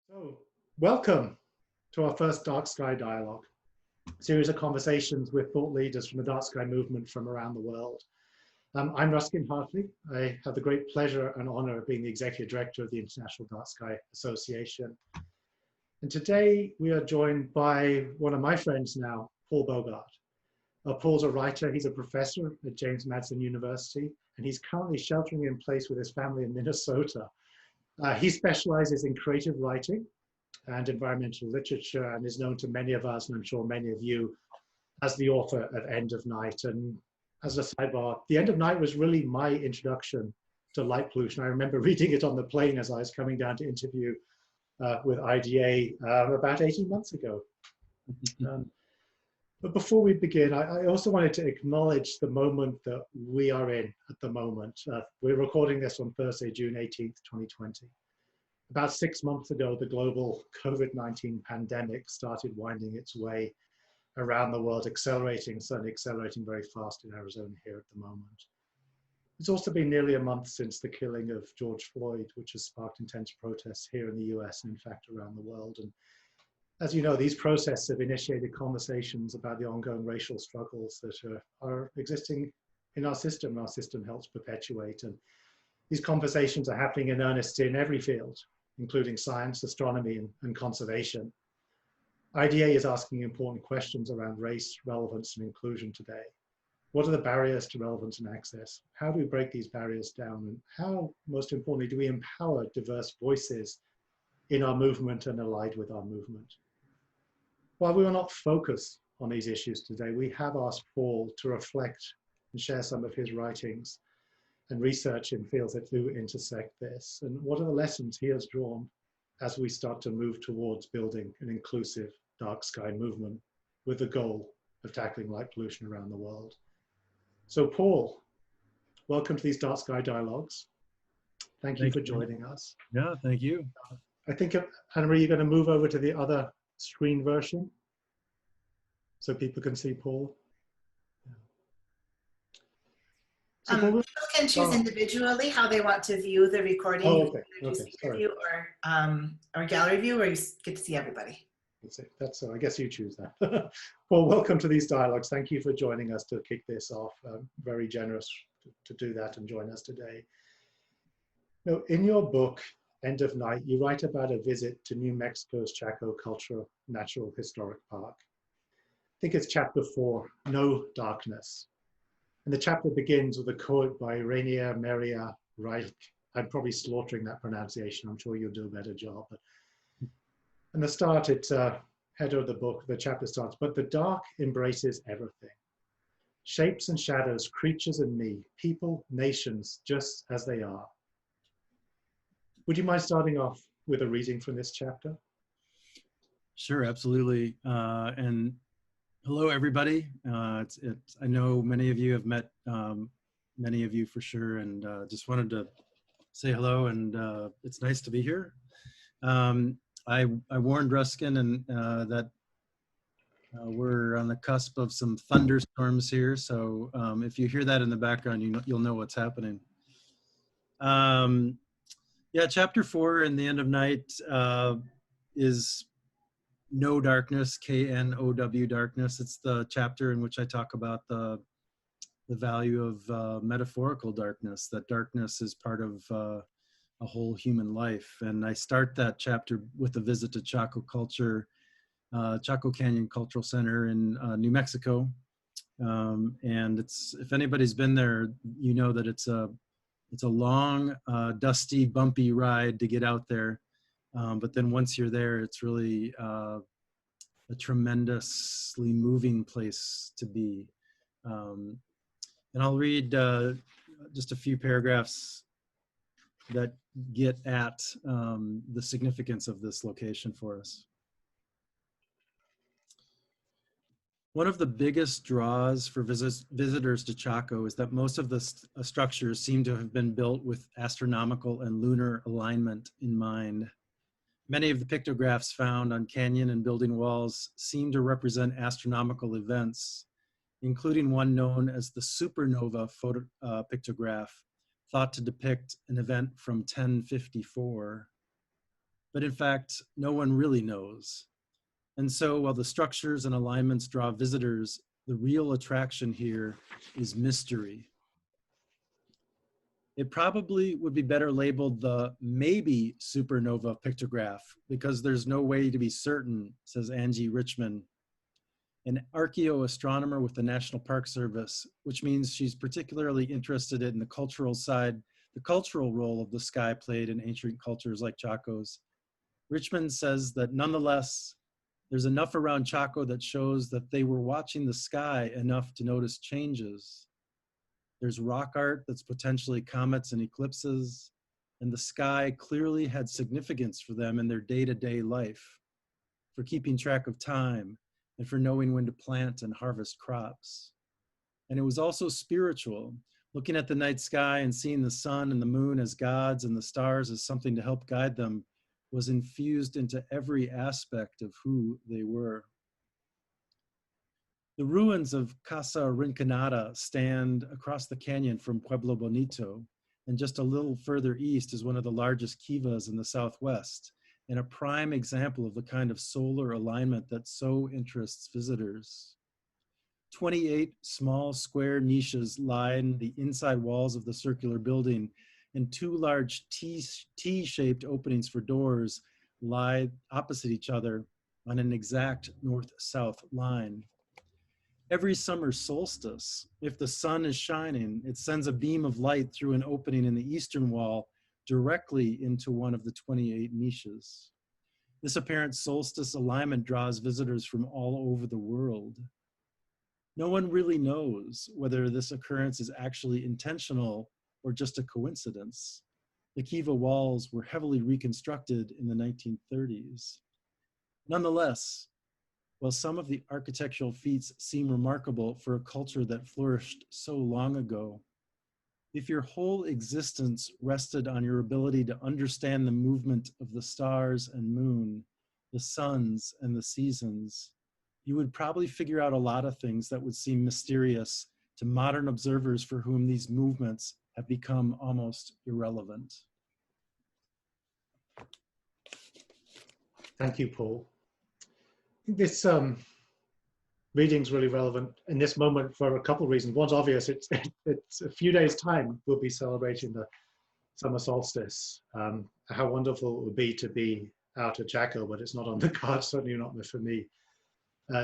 So, welcome to our first Dark Sky Dialogue, a series of conversations with thought leaders from the Dark Sky movement from around the world. I'm Ruskin Hartley. I have the great pleasure and honor of being the Executive Director of the International Dark Sky Association. And today we are joined by one of my friends now, Paul Bogard. Paul's a writer, he's a professor at James Madison University, and he's currently sheltering in place with his family in Minnesota. He specializes in creative writing and environmental literature and is known to many of us, and I'm sure many of you, as the author of End of Night. And as a sidebar, The End of Night was really my introduction to light pollution. I remember reading it on the plane as I was coming down to interview with IDA about 18 months ago. But before we begin, I also wanted to acknowledge the moment that we are in at the moment. We're recording this on Thursday, June 18th, 2020. About 6 months ago, the global COVID-19 pandemic started winding its way around the world, certainly accelerating very fast in Arizona here at the moment. It's also been nearly a month since the killing of George Floyd, which has sparked intense protests here in the US and in fact around the world. And as you know, these protests have initiated conversations about the ongoing racial struggles that are existing in our system. Our system helps perpetuate. And these conversations are happening in earnest in every field, including science, astronomy, and conservation. IDA is asking important questions around race, relevance, and inclusion today. What are the barriers to relevance and access? How do we break these barriers down? And how, most importantly, do we empower diverse voices in our movement and allied with our movement? While we will not focus on these issues today, we have asked Paul to reflect and share some of his writings and research in fields that do intersect this. And what are the lessons he has drawn as we start to move towards building an inclusive dark sky movement with the goal of tackling light pollution around the world? So Paul, welcome to these Dark Sky Dialogues. Thank you for joining us. Yeah, thank you. I think, Anna-Marie, you're going to move over to the other screen version so people can see Paul. People can choose individually how they want to view the recording. Oh, okay. Okay. View or gallery view, or you get to see everybody. That's so. I guess you choose that. Well, welcome to these dialogues. Thank you for joining us to kick this off. Very generous to do that and join us today. Now, in your book, End of Night, you write about a visit to New Mexico's Chaco Cultural Natural Historic Park. I think it's chapter 4, No Darkness. And the chapter begins with a quote by Rainier Maria Reich. I'm probably slaughtering that pronunciation. I'm sure you'll do a better job. But in the start, it's header of the book, the chapter starts, but the dark embraces everything. Shapes and shadows, creatures and me, people, nations, just as they are. Would you mind starting off with a reading from this chapter? Sure, absolutely. And hello, everybody. I know many of you have met many of you for sure, and just wanted to say hello, and it's nice to be here. I warned Ruskin and that we're on the cusp of some thunderstorms here, so if you hear that in the background, you'll know what's happening. Yeah, chapter 4 in The End of Night is No Darkness, K-N-O-W darkness. It's the chapter in which I talk about the value of metaphorical darkness, that darkness is part of a whole human life. And I start that chapter with a visit to Chaco Canyon Cultural Center in New Mexico. And if anybody's been there, you know that it's a long, dusty, bumpy ride to get out there. But then once you're there, it's really a tremendously moving place to be. And I'll read just a few paragraphs that get at the significance of this location for us. One of the biggest draws for visitors to Chaco is that most of the structures seem to have been built with astronomical and lunar alignment in mind. Many of the pictographs found on canyon and building walls seem to represent astronomical events, including one known as the supernova pictograph, thought to depict an event from 1054. but in fact, no one really knows. And so while the structures and alignments draw visitors, the real attraction here is mystery. It probably would be better labeled the maybe supernova pictograph because there's no way to be certain, says Angie Richmond, an archaeoastronomer with the National Park Service, which means she's particularly interested in the cultural side, the cultural role of the sky played in ancient cultures like Chaco's. Richmond says that nonetheless, there's enough around Chaco that shows that they were watching the sky enough to notice changes. There's rock art that's potentially comets and eclipses, and the sky clearly had significance for them in their day-to-day life, for keeping track of time, and for knowing when to plant and harvest crops. And it was also spiritual, looking at the night sky and seeing the sun and the moon as gods and the stars as something to help guide them was infused into every aspect of who they were. The ruins of Casa Rinconada stand across the canyon from Pueblo Bonito, and just a little further east is one of the largest kivas in the Southwest, and a prime example of the kind of solar alignment that so interests visitors. 28 small square niches line the inside walls of the circular building, and two large T-shaped openings for doors lie opposite each other on an exact north-south line. Every summer solstice, if the sun is shining, it sends a beam of light through an opening in the eastern wall directly into one of the 28 niches. This apparent solstice alignment draws visitors from all over the world. No one really knows whether this occurrence is actually intentional or just a coincidence. The kiva walls were heavily reconstructed in the 1930s. Nonetheless, while some of the architectural feats seem remarkable for a culture that flourished so long ago, if your whole existence rested on your ability to understand the movement of the stars and moon, the suns and the seasons, you would probably figure out a lot of things that would seem mysterious to modern observers for whom these movements have become almost irrelevant. Thank you, Paul. I think this reading's really relevant in this moment for a couple of reasons. One's obvious, it's a few days' time we'll be celebrating the summer solstice. How wonderful it would be to be out at Chaco, but it's not on the cards, certainly not for me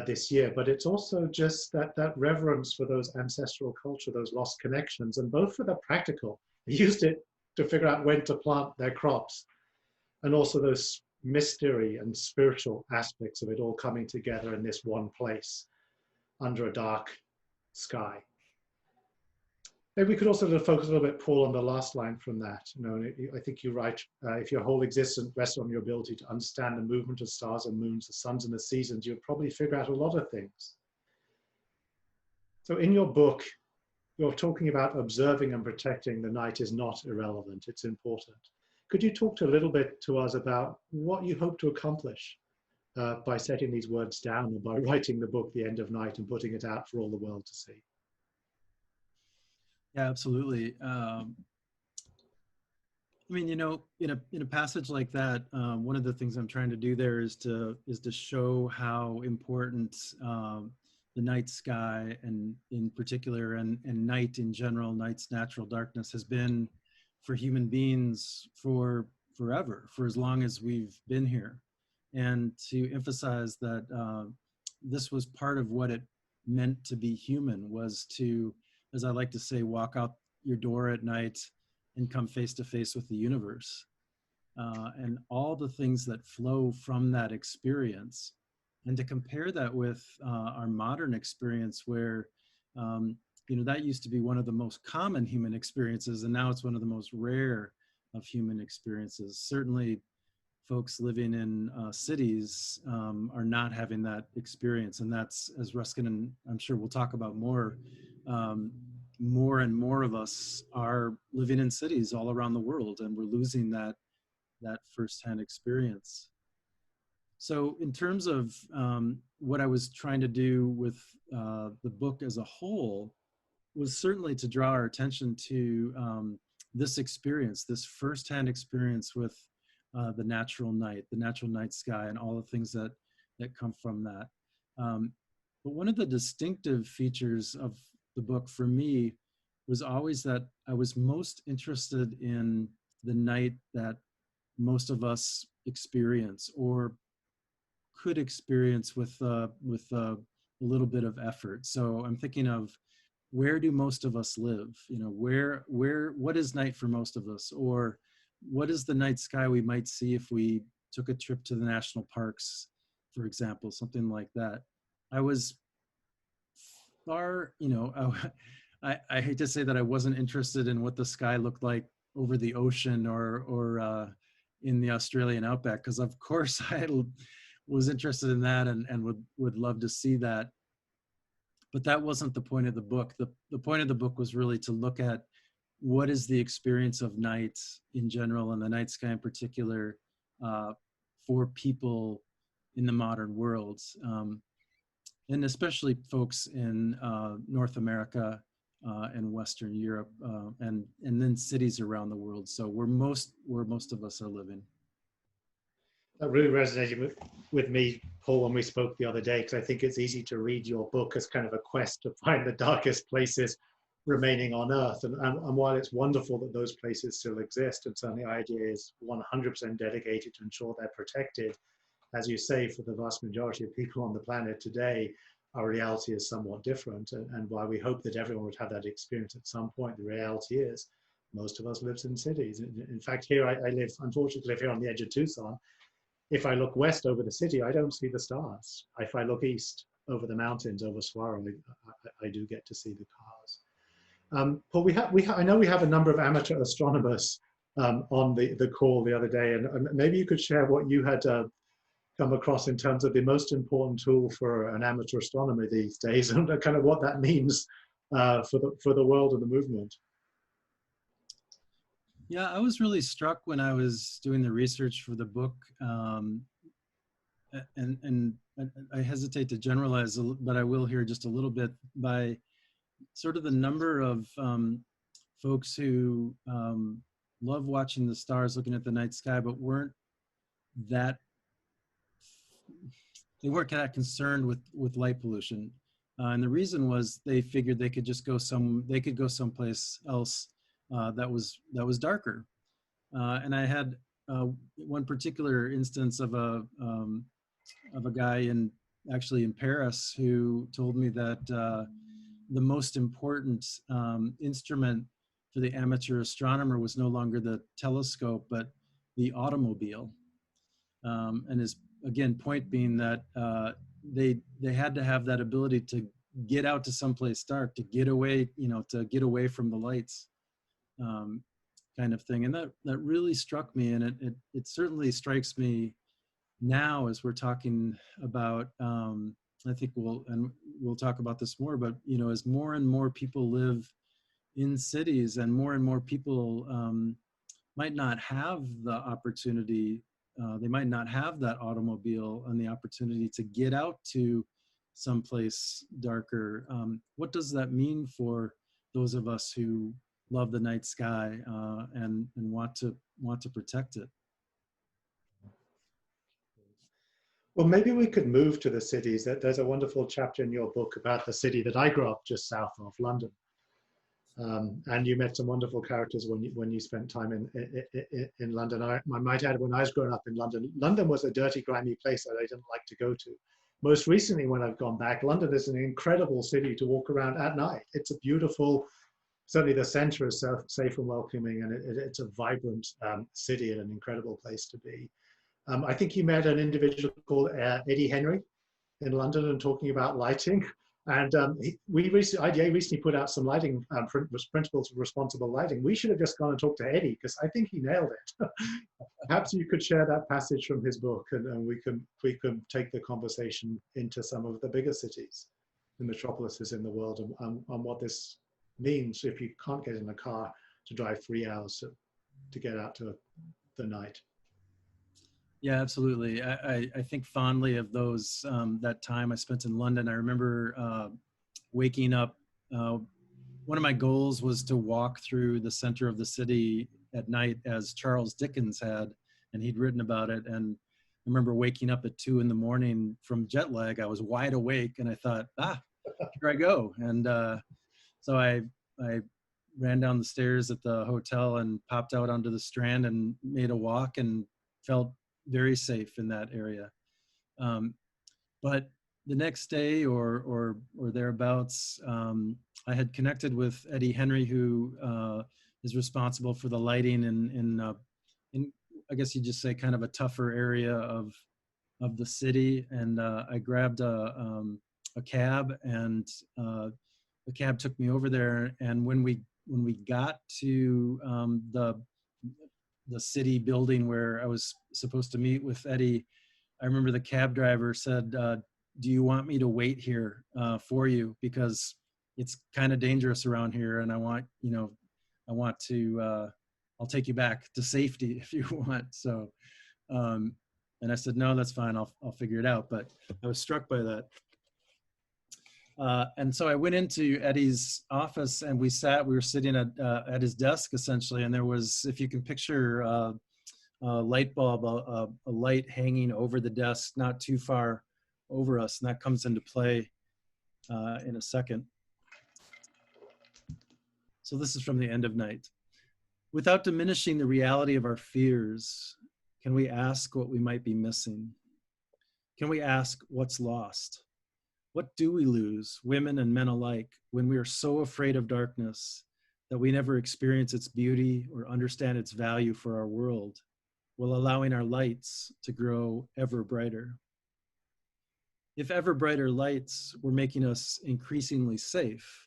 this year. But it's also just that reverence for those ancestral culture, those lost connections, and both for the practical. They used it to figure out when to plant their crops, and also those mystery and spiritual aspects of it all coming together in this one place under a dark sky. Maybe we could also focus a little bit, Paul, on the last line from that. You know, I think you're right. If your whole existence rests on your ability to understand the movement of stars and moons, the suns and the seasons, you'd probably figure out a lot of things. So in your book, you're talking about observing and protecting the night is not irrelevant, it's important. Could you talk a little bit to us about what you hope to accomplish by setting these words down and by writing the book, The End of Night, and putting it out for all the world to see? Yeah, absolutely. I mean, you know, in a passage like that, one of the things I'm trying to do there is to show how important the night sky, and in particular, and night in general, night's natural darkness, has been for human beings for forever, for as long as we've been here, and to emphasize that this was part of what it meant to be human, was to, as I like to say, walk out your door at night and come face to face with the universe, and all the things that flow from that experience, and to compare that with our modern experience where you know, that used to be one of the most common human experiences, and now it's one of the most rare of human experiences. Certainly folks living in cities are not having that experience, and that's, as Ruskin and I'm sure we'll talk about more, more and more of us are living in cities all around the world, and we're losing that firsthand experience. So in terms of what I was trying to do with the book as a whole was certainly to draw our attention to this experience, this firsthand experience with the natural night sky, and all the things that come from that. But one of the distinctive features of the book for me was always that I was most interested in the night that most of us experience or could experience with a little bit of effort. So I'm thinking of, where do most of us live? You know, what is night for most of us? Or what is the night sky we might see if we took a trip to the national parks, for example, something like that. I was far, I hate to say that I wasn't interested in what the sky looked like over the ocean or in the Australian outback, because of course I was interested in that and would love to see that. But that wasn't the point of the book. The point of the book was really to look at what is the experience of night in general and the night sky in particular for people in the modern world. And especially folks in North America and Western Europe and then cities around the world. So where most of us are living. That really resonated with me, Paul, when we spoke the other day, because I think it's easy to read your book as kind of a quest to find the darkest places remaining on Earth. And while it's wonderful that those places still exist, and certainly IDA is 100% dedicated to ensure they're protected, as you say, for the vast majority of people on the planet today, our reality is somewhat different. And while we hope that everyone would have that experience at some point, the reality is most of us lives in cities. In fact, here I live, unfortunately, live here on the edge of Tucson. If I look west over the city, I don't see the stars. If I look east over the mountains, over Saguaro, I do get to see the cars. Paul, I know we have a number of amateur astronomers on the call the other day, and maybe you could share what you had come across in terms of the most important tool for an amateur astronomer these days, and kind of what that means for the world and the movement. Yeah, I was really struck when I was doing the research for the book, and I hesitate to generalize, but I will here just a little bit, by sort of the number of folks who love watching the stars, looking at the night sky, but they weren't that concerned with light pollution. And the reason was they figured they could just go someplace else that was darker. And I had one particular instance of a guy actually in Paris who told me that the most important instrument for the amateur astronomer was no longer the telescope, but the automobile. And his, again, point being that they had to have that ability to get out to someplace dark, to get away, to get away from the lights, kind of thing. And that really struck me, and it certainly strikes me now as we're talking about. I think we'll talk about this more, but as more and more people live in cities, and more people might not have the opportunity. They might not have that automobile and the opportunity to get out to someplace darker. What does that mean for those of us who love the night sky and want to protect it? Well, maybe we could move to the cities. There's a wonderful chapter in your book about the city that I grew up just south of, London. And you met some wonderful characters when you spent time in London. I might add, when I was growing up in London, London was a dirty, grimy place that I didn't like to go to. Most recently, when I've gone back, London is an incredible city to walk around at night. It's a beautiful, certainly the center is safe and welcoming, and it's a vibrant city and an incredible place to be. I think you met an individual called Eddie Henry in London, and talking about lighting. And IDA recently put out some lighting principles of responsible lighting. We should have just gone and talked to Eddie, because I think he nailed it. Perhaps you could share that passage from his book, and we can take the conversation into some of the bigger cities, the metropolises in the world, and what this means if you can't get in a car to drive 3 hours to get out to the night. Yeah, absolutely. I think fondly of those, that time I spent in London. I remember waking up. One of my goals was to walk through the center of the city at night, as Charles Dickens had and he'd written about it. And I remember waking up at 2 a.m. from jet lag. I was wide awake, and I thought, here I go. And so I ran down the stairs at the hotel and popped out onto the Strand and made a walk and felt very safe in that area. But the next day or thereabouts, I had connected with Eddie Henry, who is responsible for the lighting in I guess you'd just say kind of a tougher area of the city. And I grabbed a cab, and the cab took me over there. And when we got to the city building where I was supposed to meet with Eddie, I remember the cab driver said, do you want me to wait here for you? Because it's kind of dangerous around here, and I want to, I'll take you back to safety if you want. So, and I said, no, that's fine. I'll figure it out. But I was struck by that. And so I went into Eddie's office, and we were sitting at his desk essentially. And there was, if you can picture a light bulb, a light hanging over the desk, not too far over us. And that comes into play in a second. So this is from the end of night. Without diminishing the reality of our fears, can we ask what we might be missing? Can we ask what's lost? What do we lose, women and men alike, when we are so afraid of darkness that we never experience its beauty or understand its value for our world, while allowing our lights to grow ever brighter? If ever brighter lights were making us increasingly safe,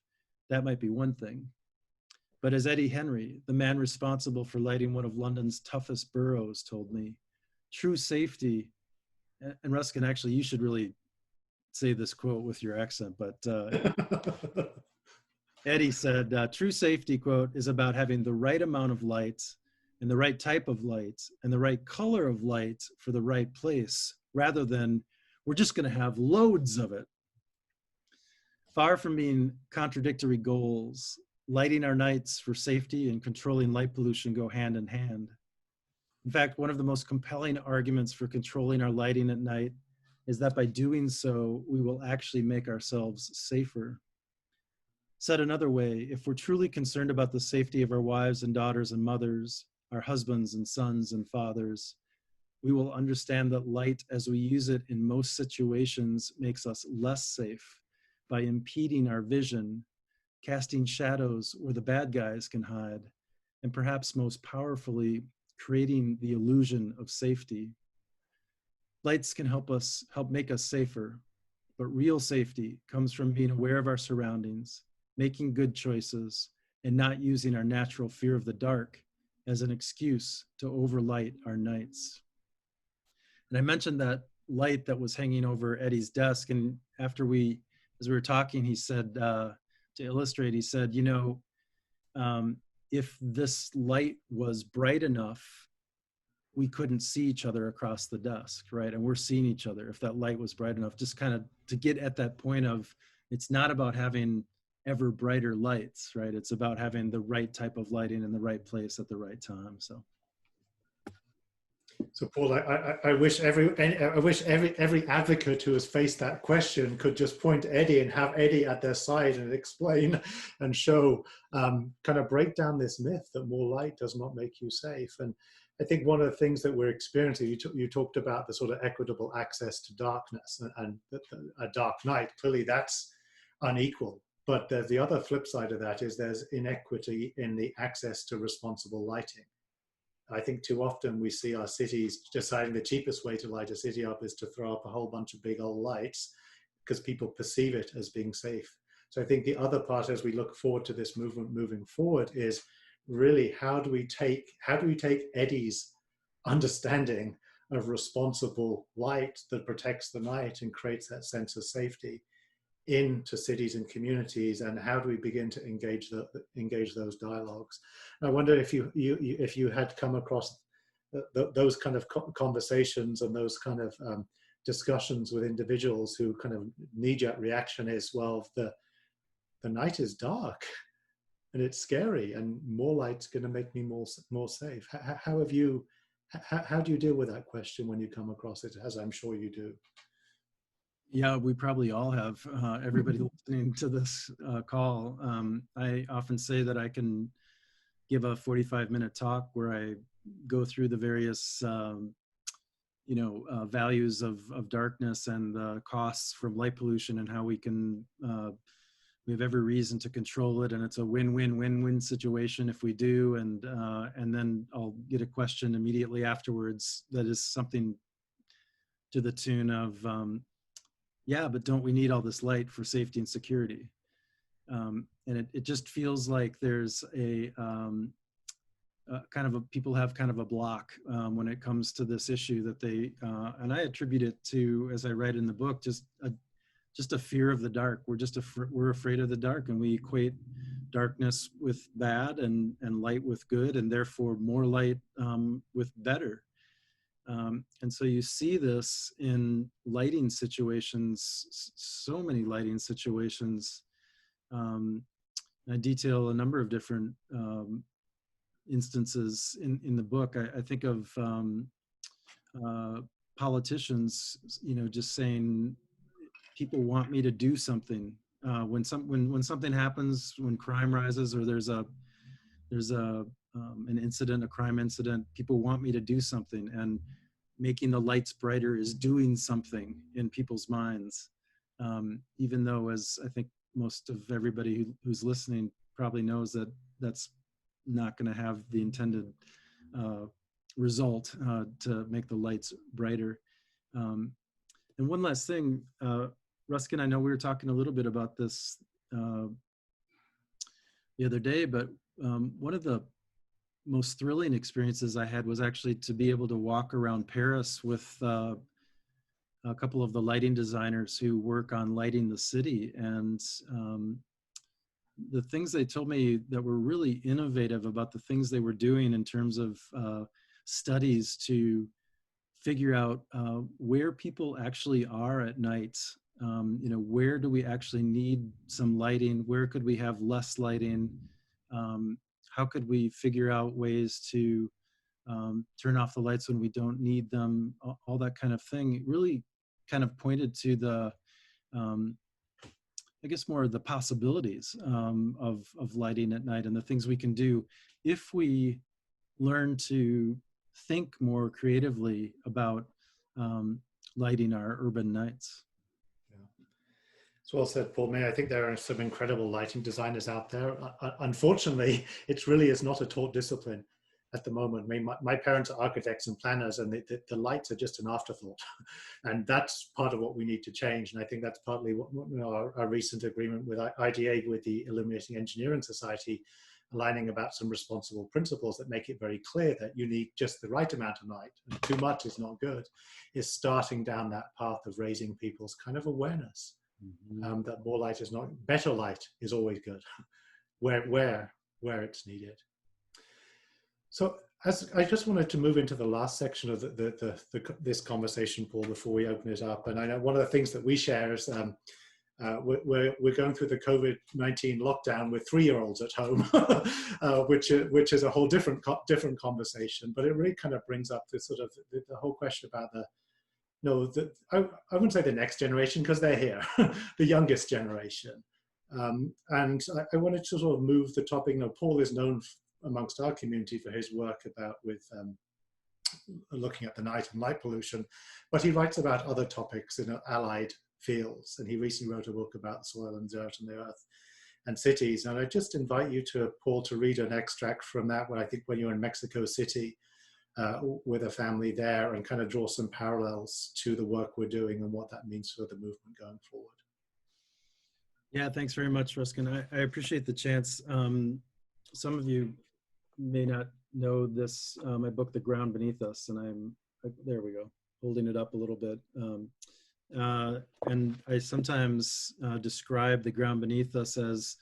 that might be one thing. But as Eddie Henry, the man responsible for lighting one of London's toughest boroughs, told me, true safety, and Ruskin, actually, you should really say this quote with your accent, but Eddie said, true safety, quote, is about having the right amount of light and the right type of light and the right color of light for the right place, rather than we're just going to have loads of it. Far from being contradictory goals, lighting our nights for safety and controlling light pollution go hand in hand. In fact, one of the most compelling arguments for controlling our lighting at night is that by doing so, we will actually make ourselves safer. Said another way, if we're truly concerned about the safety of our wives and daughters and mothers, our husbands and sons and fathers, we will understand that light as we use it in most situations makes us less safe by impeding our vision, casting shadows where the bad guys can hide, and perhaps most powerfully, creating the illusion of safety. Lights can help make us safer, but real safety comes from being aware of our surroundings, making good choices, and not using our natural fear of the dark as an excuse to overlight our nights. And I mentioned that light that was hanging over Eddie's desk, and as we were talking, he said, to illustrate, he said, if this light was bright enough, we couldn't see each other across the desk, right? And we're seeing each other if that light was bright enough, just kind of to get at that point of, it's not about having ever brighter lights, right? It's about having the right type of lighting in the right place at the right time. So Paul, I wish every advocate who has faced that question could just point to Eddie and have Eddie at their side and explain and show, kind of break down this myth that more light does not make you safe. And I think one of the things that we're experiencing, you talked about the sort of equitable access to darkness and a dark night. Clearly that's unequal. But the other flip side of that is there's inequity in the access to responsible lighting. I think too often we see our cities deciding the cheapest way to light a city up is to throw up a whole bunch of big old lights because people perceive it as being safe. So I think the other part as we look forward to this movement moving forward is really how do we take Eddie's understanding of responsible light that protects the night and creates that sense of safety into cities and communities, and how do we begin to engage those dialogues? I wonder if you had come across those kind of conversations and those kind of discussions with individuals who kind of knee-jerk reaction is, well, the night is dark and it's scary, and more light's going to make me more safe. How have you How do you deal with that question when you come across it, as I'm sure you do? Yeah, we probably all have. Everybody listening to this call. I often say that I can give a 45-minute talk where I go through the various values of darkness and the costs from light pollution and how we have every reason to control it, and it's a win-win-win-win situation if we do. And then I'll get a question immediately afterwards that is something to the tune of, yeah, but don't we need all this light for safety and security? And it just feels like there's people have kind of a block when it comes to this issue that and I attribute it to, as I write in the book, just a fear of the dark. We're afraid of the dark, and we equate darkness with bad and light with good, and therefore more light with better. And so you see this in lighting situations, so many lighting situations. I detail a number of different instances in the book. I think of politicians, just saying, people want me to do something. When something happens, when crime rises, or there's an incident, a crime incident, people want me to do something, and making the lights brighter is doing something in people's minds. Even though, as I think most of everybody who's listening probably knows, that that's not going to have the intended result to make the lights brighter. And one last thing, Ruskin, I know we were talking a little bit about this the other day, but one of the most thrilling experiences I had was actually to be able to walk around Paris with a couple of the lighting designers who work on lighting the city. And the things they told me that were really innovative about the things they were doing in terms of studies to figure out where people actually are at night. Where do we actually need some lighting? Where could we have less lighting? How could we figure out ways to turn off the lights when we don't need them? All that kind of thing. It really kind of pointed to the, I guess, more of the possibilities of lighting at night and the things we can do if we learn to think more creatively about lighting our urban nights. It's well said, Paul. I think there are some incredible lighting designers out there. Unfortunately, it really is not a taught discipline at the moment. My parents are architects and planners, and the lights are just an afterthought. And that's part of what we need to change. And I think that's partly what our recent agreement with IDA, with the Illuminating Engineering Society, aligning about some responsible principles that make it very clear that you need just the right amount of light, and too much is not good, is starting down that path of raising people's kind of awareness. That more light is not, better light is always good, where it's needed. So as I just wanted to move into the last section of this conversation, Paul, before we open it up. And I know one of the things that we share is we're going through the COVID-19 lockdown with 3-year-olds at home, which is a whole different conversation. But it really kind of brings up this sort of the whole question about I wouldn't say the next generation, because they're here, the youngest generation. And I wanted to sort of move the topic. Paul is known amongst our community for his work with looking at the night and light pollution, but he writes about other topics in allied fields. And he recently wrote a book about soil and dirt and the earth and cities. And I just invite you Paul, to read an extract from that, where I think when you're in Mexico City, with a family there, and kind of draw some parallels to the work we're doing and what that means for the movement going forward. Yeah, thanks very much, Ruskin. I appreciate the chance. Some of you may not know this, my book, The Ground Beneath Us, and there we go, holding it up a little bit. And I sometimes describe the ground beneath us as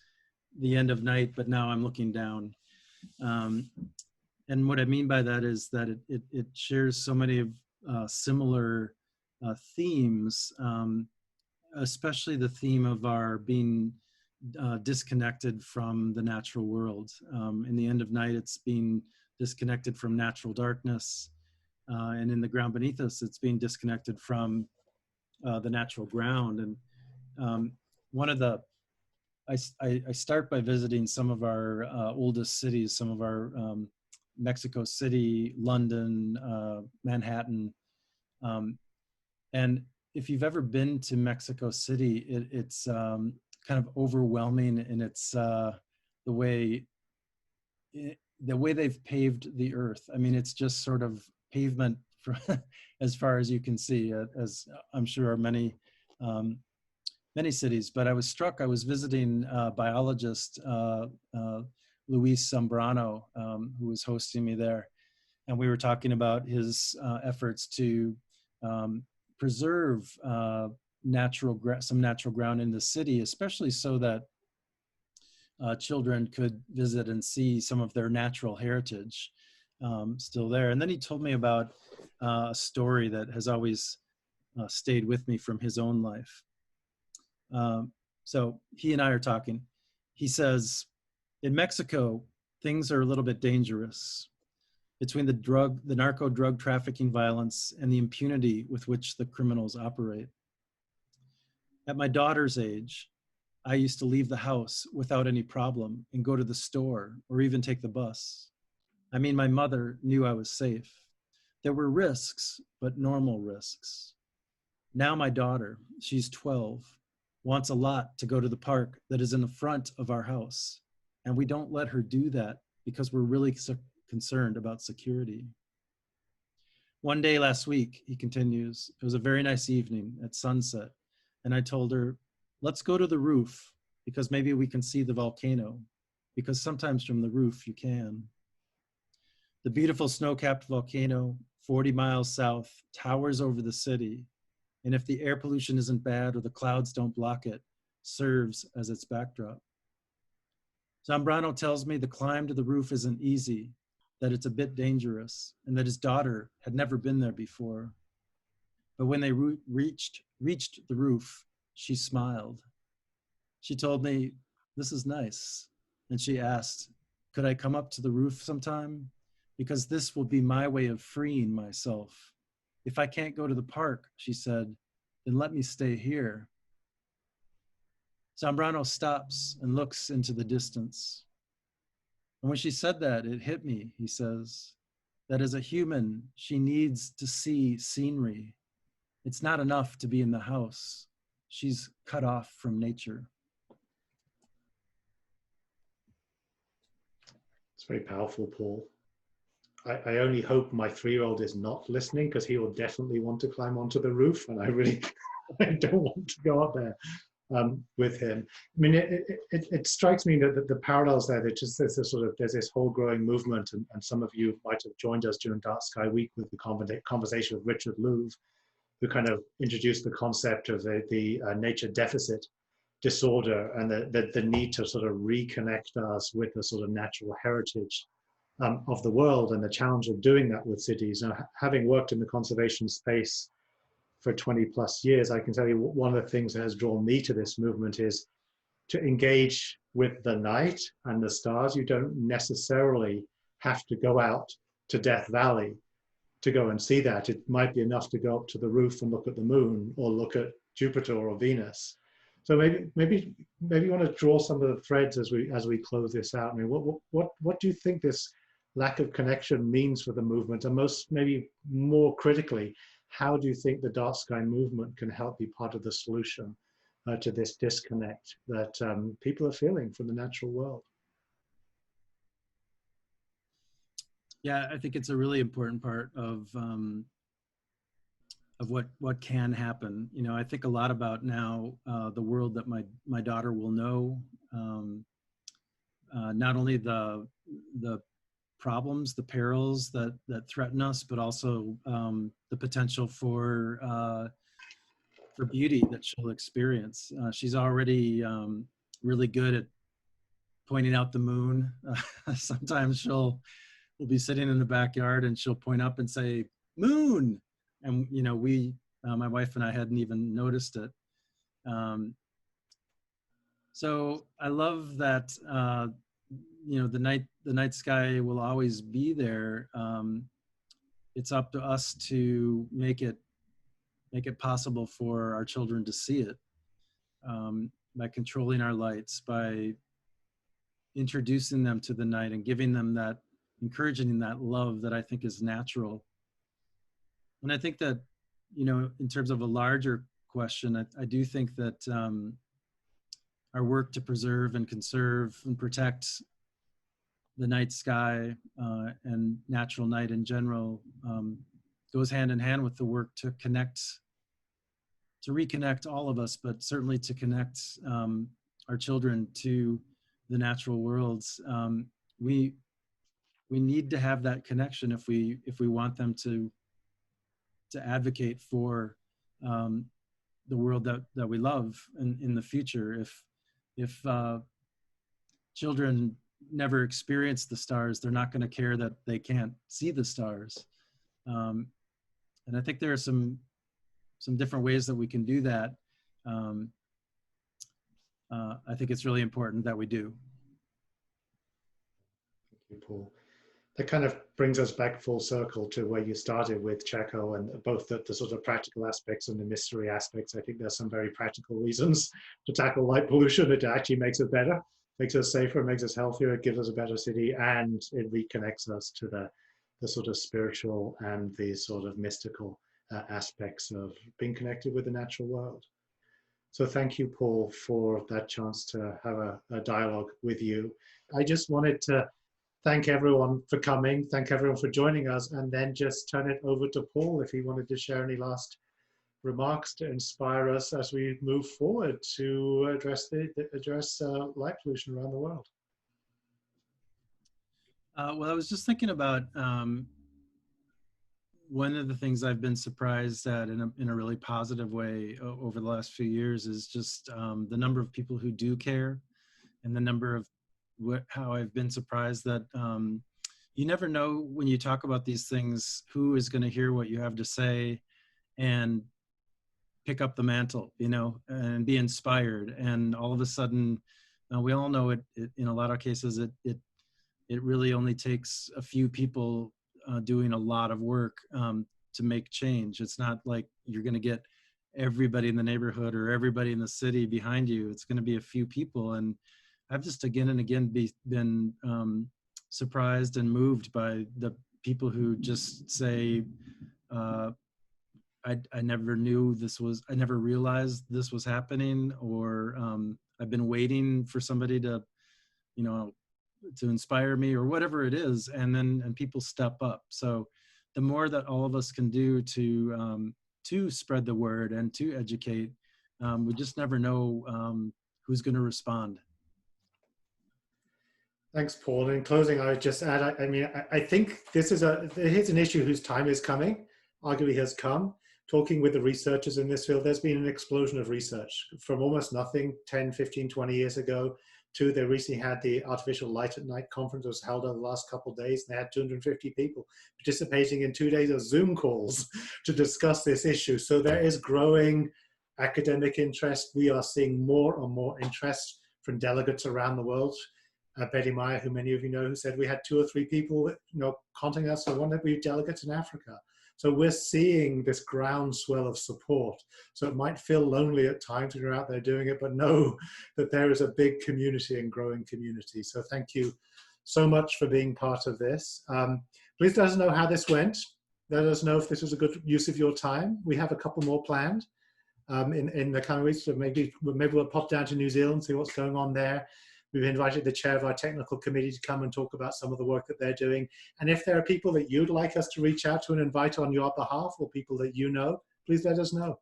the end of night, but now I'm looking down. And what I mean by that is that it shares so many of similar themes, especially the theme of our being disconnected from the natural world. In the end of night, it's being disconnected from natural darkness. and in the ground beneath us, it's being disconnected from the natural ground. And one of the, I start by visiting some of our oldest cities, some of our Mexico City, London, Manhattan. And if you've ever been to Mexico City, it's kind of overwhelming in its the way they've paved the earth. I mean, it's just sort of pavement for, as far as you can see, as I'm sure are many cities. But I was struck. I was visiting biologist Luis Zambrano, who was hosting me there, and we were talking about his efforts to preserve some natural ground in the city, especially so that children could visit and see some of their natural heritage still there. And then he told me about a story that has always stayed with me from his own life. So he and I are talking. He says, in Mexico, things are a little bit dangerous between the narco drug trafficking violence and the impunity with which the criminals operate. At my daughter's age, I used to leave the house without any problem and go to the store or even take the bus. I mean, my mother knew I was safe. There were risks, but normal risks. Now my daughter, she's 12, wants a lot to go to the park that is in the front of our house. And we don't let her do that because we're really concerned about security. One day last week, he continues, it was a very nice evening at sunset. And I told her, let's go to the roof because maybe we can see the volcano, because sometimes from the roof you can. The beautiful snow-capped volcano, 40 miles south, towers over the city. And if the air pollution isn't bad or the clouds don't block it, serves as its backdrop. Zambrano tells me the climb to the roof isn't easy, that it's a bit dangerous, and that his daughter had never been there before. But when they reached the roof, she smiled. She told me, this is nice. And she asked, could I come up to the roof sometime? Because this will be my way of freeing myself. If I can't go to the park, she said, then let me stay here. Zambrano stops and looks into the distance. And when she said that, it hit me, he says, that as a human, she needs to see scenery. It's not enough to be in the house. She's cut off from nature. It's very powerful, Paul. I only hope my 3-year-old is not listening, because he will definitely want to climb onto the roof, and I really I don't want to go up there with him. I mean, it strikes me that the parallels there, that just there's this whole growing movement, and some of you might have joined us during Dark Sky Week with the conversation with Richard Louv, who kind of introduced the concept of the nature deficit disorder, and the need to sort of reconnect us with the sort of natural heritage of the world, and the challenge of doing that with cities. Now, having worked in the conservation space for 20 plus years, I can tell you one of the things that has drawn me to this movement is to engage with the night and the stars. You don't necessarily have to go out to Death Valley to go and see that. It might be enough to go up to the roof and look at the moon, or look at Jupiter or Venus. So maybe you want to draw some of the threads as we close this out. I mean, what do you think this lack of connection means for the movement? And maybe more critically, how do you think the Dark Sky movement can help be part of the solution to this disconnect that people are feeling from the natural world? Yeah, I think it's a really important part of what can happen. You know, I think a lot about now the world that my daughter will know, not only the problems, the perils that threaten us, but also the potential for beauty that she'll experience. She's already really good at pointing out the moon. Sometimes we'll be sitting in the backyard and she'll point up and say, moon. And, you know, my wife and I hadn't even noticed it. So I love that, you know, the night sky will always be there. it's up to us to make it possible for our children to see it, by controlling our lights, by introducing them to the night and giving them that, encouraging that love that I think is natural. And I think that, you know, in terms of a larger question, I do think that our work to preserve and conserve and protect the night sky and natural night in general goes hand in hand with the work to reconnect all of us, but certainly to connect our children to the natural worlds. We need to have that connection if we want them to advocate for the world that we love in the future. If children never experience the stars, they're not going to care that they can't see the stars. And I think there are some different ways that we can do that. I think it's really important that we do. Thank you, Paul. That kind of brings us back full circle to where you started with Checo, and both the sort of practical aspects and the mystery aspects. I think there's some very practical reasons to tackle light pollution. It actually makes it better, makes us safer, makes us healthier, it gives us a better city, and it reconnects us to the sort of spiritual and the sort of mystical aspects of being connected with the natural world. So thank you, Paul, for that chance to have a dialogue with you. I just wanted to thank everyone for coming, thank everyone for joining us, and then just turn it over to Paul if he wanted to share any last remarks to inspire us as we move forward to address light pollution around the world. Well, I was just thinking about one of the things I've been surprised at in a really positive way over the last few years is just the number of people who do care, and the number of how I've been surprised that you never know when you talk about these things who is going to hear what you have to say and pick up the mantle, you know, and be inspired. And all of a sudden, we all know it in a lot of cases, it really only takes a few people doing a lot of work to make change. It's not like you're going to get everybody in the neighborhood or everybody in the city behind you. It's going to be a few people. And I've just again and again been surprised and moved by the people who just say, I never knew this was, I never realized this was happening, or I've been waiting for somebody to, you know, to inspire me, or whatever it is, and people step up. So the more that all of us can do to spread the word and to educate, we just never know who's going to respond. Thanks, Paul. In closing, I would just add, I think here's an issue whose time is coming, arguably has come. Talking with the researchers in this field, there's been an explosion of research from almost nothing 10, 15, 20 years ago to they recently had the Artificial Light at Night conference that was held over the last couple of days, and they had 250 people participating in 2 days of Zoom calls to discuss this issue. So there is growing academic interest. We are seeing more and more interest from delegates around the world. Betty Meyer, who many of you know, who said we had 2 or 3 people, you know, contacting us who wanted to be delegates in Africa. So we're seeing this groundswell of support. So it might feel lonely at times when you're out there doing it, but know that there is a big community and growing community. So thank you so much for being part of this. Please let us know how this went. Let us know if this was a good use of your time. We have a couple more planned in the coming weeks. So maybe we'll pop down to New Zealand, see what's going on there. We've invited the chair of our technical committee to come and talk about some of the work that they're doing. And if there are people that you'd like us to reach out to and invite on your behalf, or people that you know, please let us know.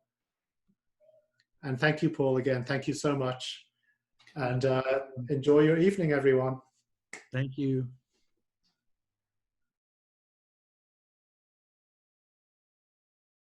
And thank you, Paul, again. Thank you so much. And enjoy your evening, everyone. Thank you.